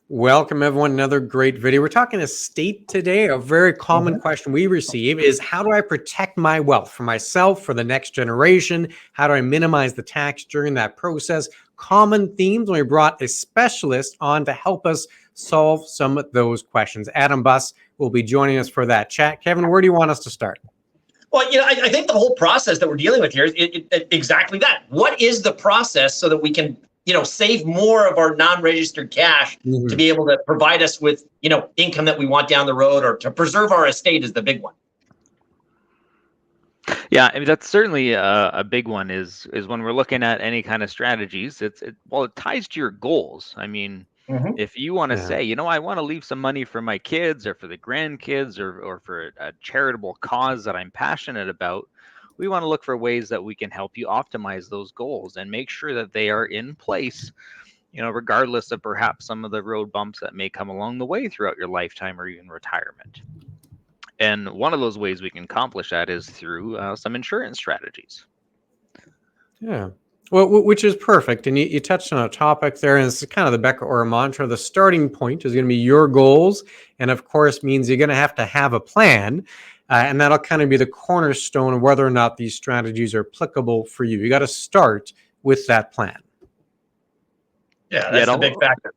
Welcome, everyone. Another great video. We're talking estate today. A very common question we receive is, how do I protect my wealth for myself, for the next generation? How do I minimize the tax during that process? Common themes. We brought a specialist on to help us solve some of those questions. Adam Buss will be joining us for that chat. Kevin, where do you want us to start? Well, I think the whole process that we're dealing with here is exactly that. What is the process so that we can, save more of our non-registered cash to be able to provide us with, income that we want down the road, or to preserve our estate is the big one. Yeah, I mean, that's certainly a big one. Is when we're looking at any kind of strategies, it ties to your goals. I mean, if you want to say, I want to leave some money for my kids or for the grandkids or for a charitable cause that I'm passionate about, we want to look for ways that we can help you optimize those goals and make sure that they are in place, regardless of perhaps some of the road bumps that may come along the way throughout your lifetime or even retirement. And one of those ways we can accomplish that is through some insurance strategies. Yeah. Well, which is perfect. And you touched on a topic there, and it's kind of the Becker or mantra. The starting point is going to be your goals. And of course, means you're going to have a plan. And that'll kind of be the cornerstone of whether or not these strategies are applicable for you. You got to start with that plan. Yeah, that's the big factor.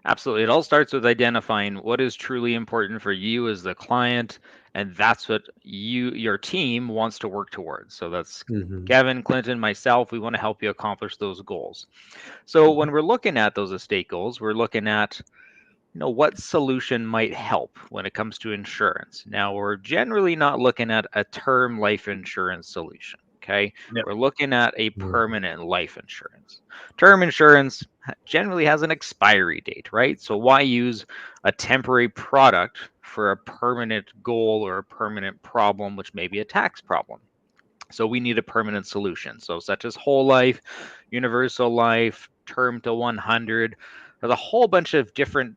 Absolutely. It all starts with identifying what is truly important for you as the client, and that's what your team wants to work towards. So that's Kevin, Clinton, myself. We want to help you accomplish those goals. So when we're looking at those estate goals, we're looking at what solution might help when it comes to insurance. Now, we're generally not looking at a term life insurance solution. Okay. Yep. We're looking at a permanent life insurance. Term insurance generally has an expiry date, right? So why use a temporary product for a permanent goal or a permanent problem, which may be a tax problem? So we need a permanent solution. So such as whole life, universal life, term to 100. There's a whole bunch of different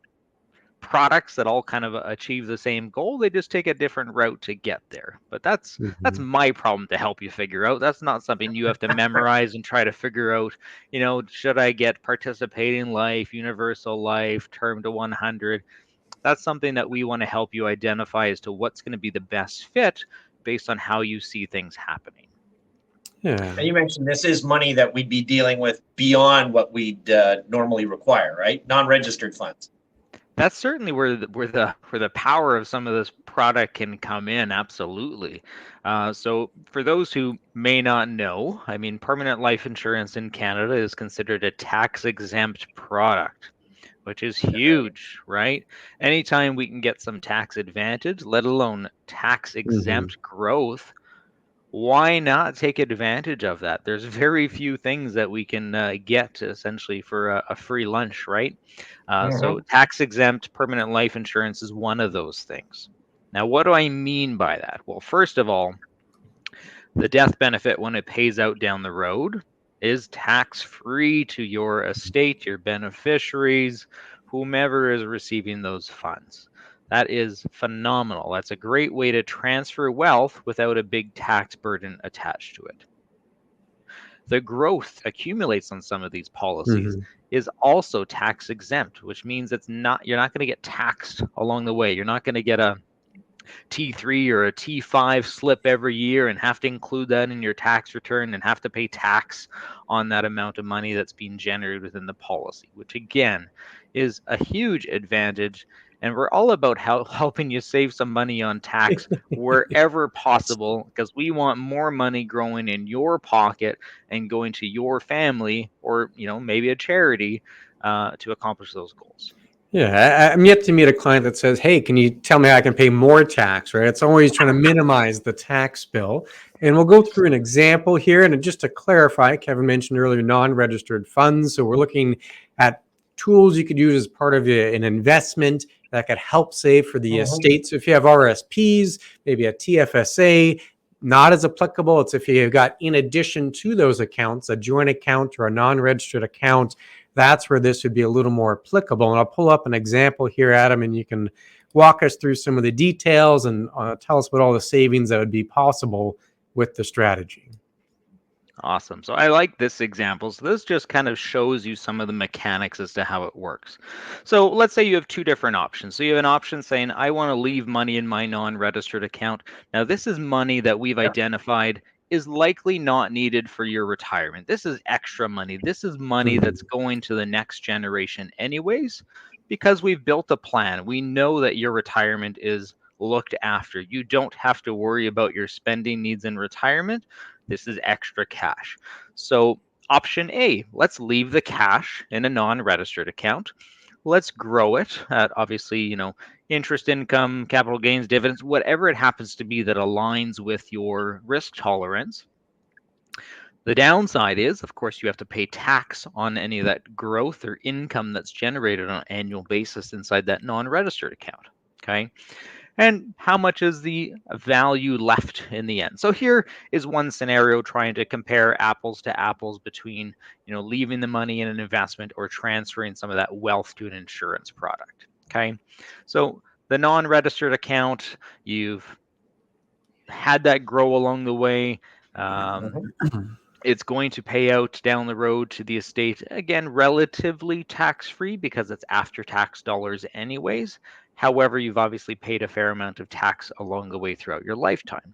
products that all kind of achieve the same goal. They just take a different route to get there. But that's my problem to help you figure out. That's not something you have to memorize and try to figure out, should I get participating life, universal life, term to 100? That's something that we want to help you identify as to what's going to be the best fit based on how you see things happening. Yeah. And you mentioned this is money that we'd be dealing with beyond what we'd normally require, right? Non-registered funds. That's certainly where the power of some of this product can come in. Absolutely. So for those who may not know, I mean, permanent life insurance in Canada is considered a tax-exempt product, which is huge, right? Anytime we can get some tax advantage, let alone tax-exempt growth, why not take advantage of that? There's very few things that we can get essentially for a free lunch, right? So tax-exempt permanent life insurance is one of those things. Now, what do I mean by that? Well, first of all, the death benefit, when it pays out down the road, is tax-free to your estate, your beneficiaries, whomever is receiving those funds. That is phenomenal. That's a great way to transfer wealth without a big tax burden attached to it. The growth accumulates on some of these policies is also tax exempt, which means you're not going to get taxed along the way. You're not going to get a T3 or a T5 slip every year and have to include that in your tax return and have to pay tax on that amount of money that's being generated within the policy, which again is a huge advantage. And we're all about helping you save some money on tax wherever possible, because we want more money growing in your pocket and going to your family or maybe a charity to accomplish those goals. Yeah, I'm yet to meet a client that says, hey, can you tell me how I can pay more tax, right? It's always trying to minimize the tax bill. And we'll go through an example here. And just to clarify, Kevin mentioned earlier non-registered funds. So we're looking at tools you could use as part of an investment that could help save for the estate. So if you have RSPs, maybe a TFSA, not as applicable. It's if you've got, in addition to those accounts, a joint account or a non-registered account. That's where this would be a little more applicable. And I'll pull up an example here, Adam, and you can walk us through some of the details and tell us about all the savings that would be possible with the strategy. Awesome. So I like this example. So this just kind of shows you some of the mechanics as to how it works. So let's say you have two different options. So you have an option saying, I want to leave money in my non-registered account. Now, this is money that we've identified is likely not needed for your retirement. This is extra money. This is money that's going to the next generation anyways, because we've built a plan. We know that your retirement is looked after. You don't have to worry about your spending needs in retirement. This is extra cash. So option A, let's leave the cash in a non-registered account. Let's grow it at obviously, interest income, capital gains, dividends, whatever it happens to be that aligns with your risk tolerance. The downside is, of course, you have to pay tax on any of that growth or income that's generated on an annual basis inside that non-registered account. Okay. And how much is the value left in the end? So here is one scenario trying to compare apples to apples between, leaving the money in an investment or transferring some of that wealth to an insurance product. Okay. So the non-registered account, you've had that grow along the way. It's going to pay out down the road to the estate, again, relatively tax-free because it's after-tax dollars anyways. However, you've obviously paid a fair amount of tax along the way throughout your lifetime.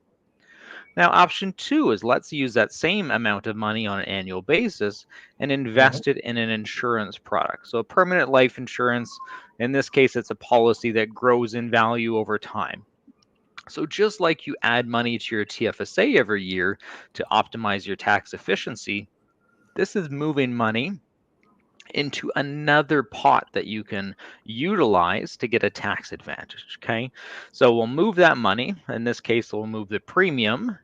Now, option 2 is let's use that same amount of money on an annual basis and invest it in an insurance product. So a permanent life insurance, in this case, it's a policy that grows in value over time. So just like you add money to your TFSA every year to optimize your tax efficiency, this is moving money into another pot that you can utilize to get a tax advantage. Okay, so we'll move that money. In this case, we'll move the premium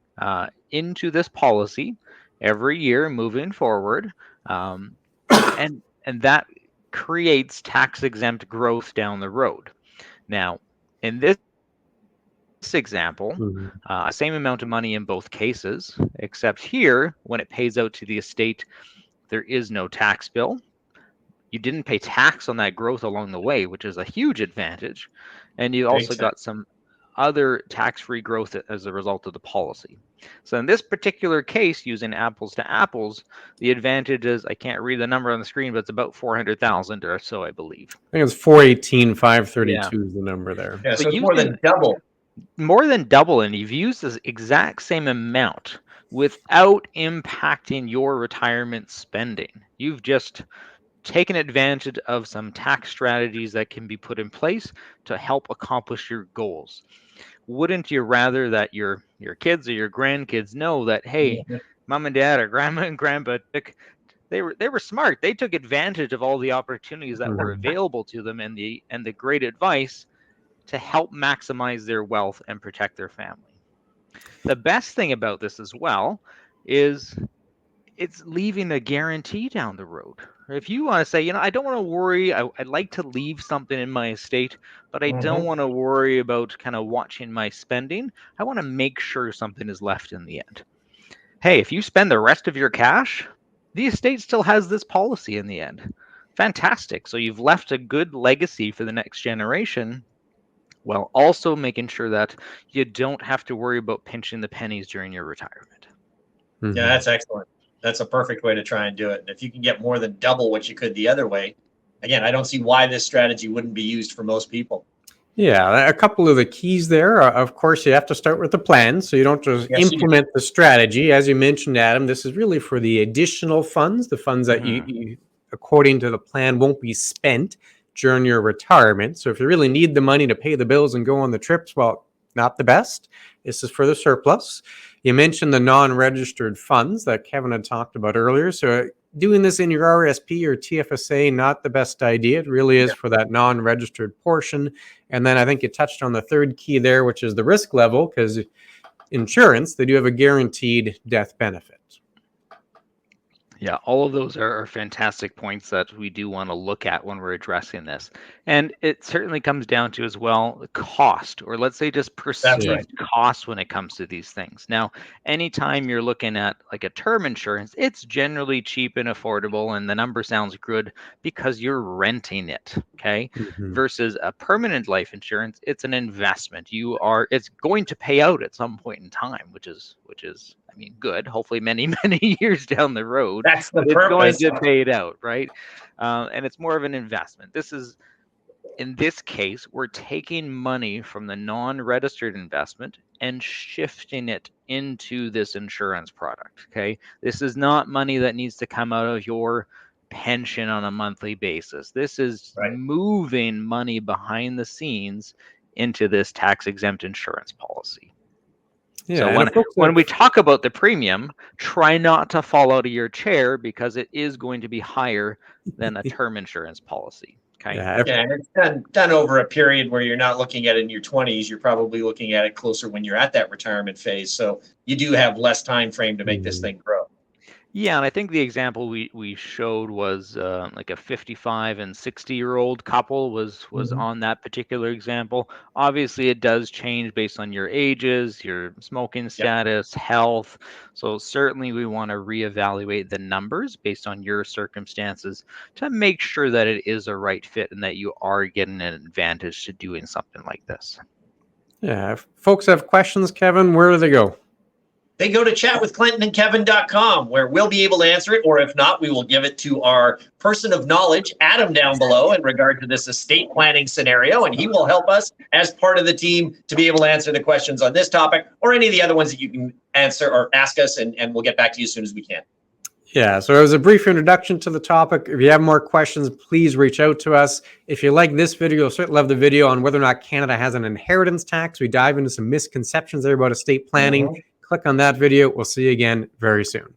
into this policy every year moving forward, and that creates tax exempt growth down the road. Now, in this example, same amount of money in both cases, except here, when it pays out to the estate, there is no tax bill. You didn't pay tax on that growth along the way, which is a huge advantage. And you also got some other tax-free growth as a result of the policy. So in this particular case, using apples to apples, the advantage is, I can't read the number on the screen, but it's about 400,000 or so, I believe. I think it's 418,532 is the number there. Yeah, so it's more than double. More than double, and you've used the exact same amount without impacting your retirement spending. You've just taken advantage of some tax strategies that can be put in place to help accomplish your goals. Wouldn't you rather that your kids or your grandkids know that, hey, mom and dad or grandma and grandpa they were smart. They took advantage of all the opportunities that were available to them and the great advice to help maximize their wealth and protect their family. The best thing about this as well is it's leaving a guarantee down the road. If you want to say, I don't want to worry, I'd like to leave something in my estate, but I don't want to worry about kind of watching my spending. I want to make sure something is left in the end. Hey, if you spend the rest of your cash, the estate still has this policy in the end. Fantastic. So you've left a good legacy for the next generation, while also making sure that you don't have to worry about pinching the pennies during your retirement. Yeah, that's excellent. That's a perfect way to try and do it. And if you can get more than double what you could the other way, again, I don't see why this strategy wouldn't be used for most people. Yeah, a couple of the keys there. Of course, you have to start with the plan, so you don't just implement the strategy. As you mentioned, Adam, this is really for the additional funds, the funds that you, according to the plan, won't be spent during your retirement. So if you really need the money to pay the bills and go on the trips, well, not the best. This is for the surplus. You mentioned the non-registered funds that Kevin had talked about earlier. So doing this in your RSP or TFSA, not the best idea. It really is for that non-registered portion. And then I think you touched on the third key there, which is the risk level, because insurance, they do have a guaranteed death benefit. Yeah, all of those are fantastic points that we do want to look at when we're addressing this. And it certainly comes down to as well the cost, or let's say just perceived cost when it comes to these things. Now, anytime you're looking at like a term insurance, it's generally cheap and affordable, and the number sounds good because you're renting it, okay? Versus a permanent life insurance, it's an investment. It's going to pay out at some point in time, which is I mean, good, hopefully many, many years down the road, That's the but it's going purpose. to pay it out, right? And it's more of an investment. In this case, we're taking money from the non-registered investment and shifting it into this insurance product, okay? This is not money that needs to come out of your pension on a monthly basis. This is moving money behind the scenes into this tax-exempt insurance policy. Yeah, So when we talk about the premium, try not to fall out of your chair because it is going to be higher than a term insurance policy. Okay. Yeah, and it's done over a period where you're not looking at it in your 20s. You're probably looking at it closer when you're at that retirement phase. So you do have less time frame to make this thing grow. Yeah, and I think the example we showed was like a 55 and 60-year-old couple was on that particular example. Obviously, it does change based on your ages, your smoking status, health. So certainly we want to reevaluate the numbers based on your circumstances to make sure that it is a right fit and that you are getting an advantage to doing something like this. Yeah, if folks have questions, Kevin, where do they go? They go to chatwithclintonandkevin.com, where we'll be able to answer it, or if not, we will give it to our person of knowledge, Adam, down below, in regard to this estate planning scenario, and he will help us as part of the team to be able to answer the questions on this topic or any of the other ones that you can answer or ask us, and we'll get back to you as soon as we can. Yeah, so it was a brief introduction to the topic. If you have more questions, please reach out to us. If you like this video, certainly love the video on whether or not Canada has an inheritance tax. We dive into some misconceptions there about estate planning. Click on that video. We'll see you again very soon.